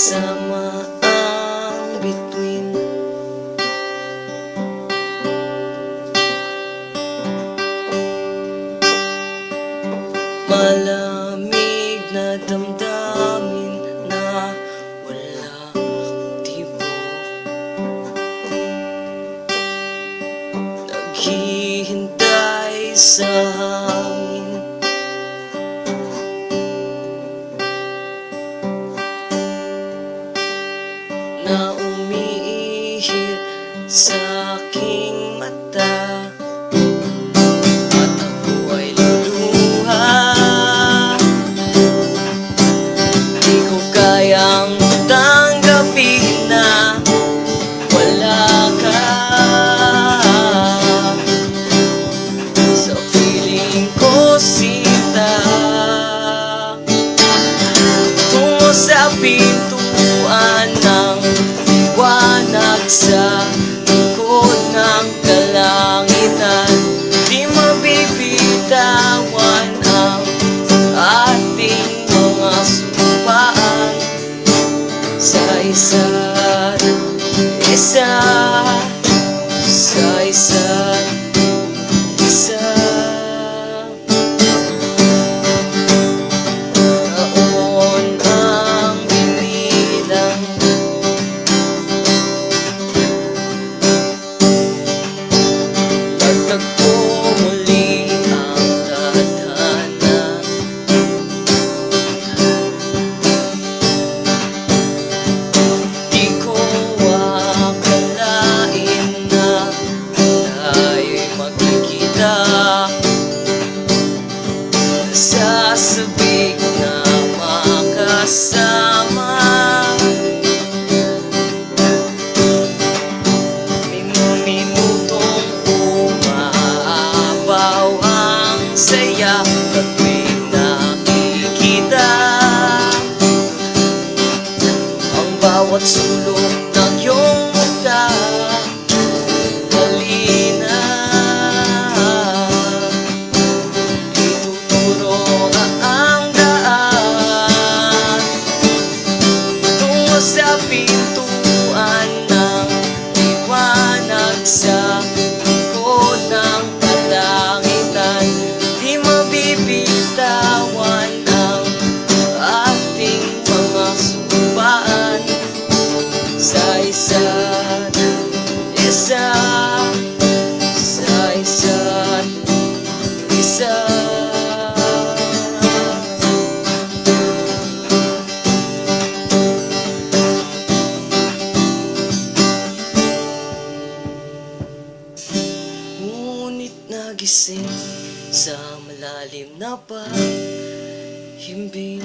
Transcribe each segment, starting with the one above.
Sama ang bituin. Malamig na damdamin na walang tibok, naghihintay sa hangin. Na umiihip sa aking mata, at ako ay luluha. Di ko kayang tanggapin na wala ka sa piling ko, sinta. Tungo sa pintuan ng liwanag sa likod ng kalangitan, di mabibitawan ang ating mga sumpaan. Sa isa't isa, sa isa't isa. Taon ang binilang, pagtagpo muli ang tadhana. Di ko akalain na tayo'y magkikita sa sabik na makasama. Minutong umaabaw ang saya kapag nakikita ang bawat sulok ng iyong mukha. Halina, ituturo ang daan tungo sa pintuan ng liwanag sa likod ng kalangitan. Di mabibitawan ang ating mga sumpaan. Sa isa't isa, sa isa't isa. Ngunit nagising sa malalim na paghimbing,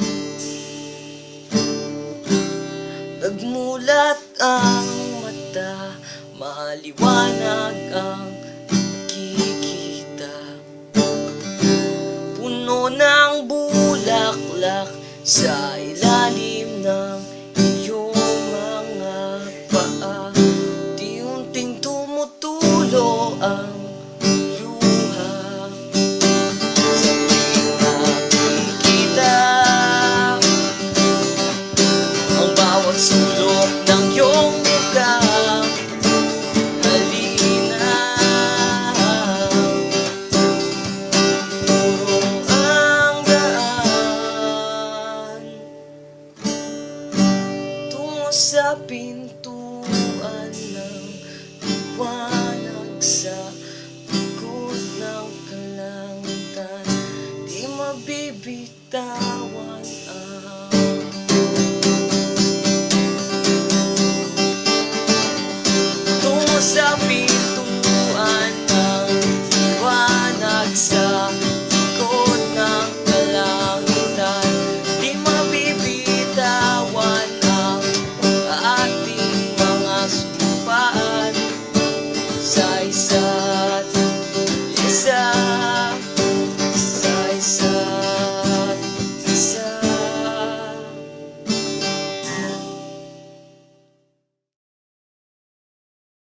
nagmulat ang mata, maliwanag ang nakikita. Puno ng bulaklak sa ilalim ng iyong mga paa. Di-unting tumutulo ang luha sa tuwing nakikita ang bawat sulok ng iyong mukha. Halina, turo ang daan tungo sa pintuan ng liwanag sa likod ng kalangitan. Di mabibitawan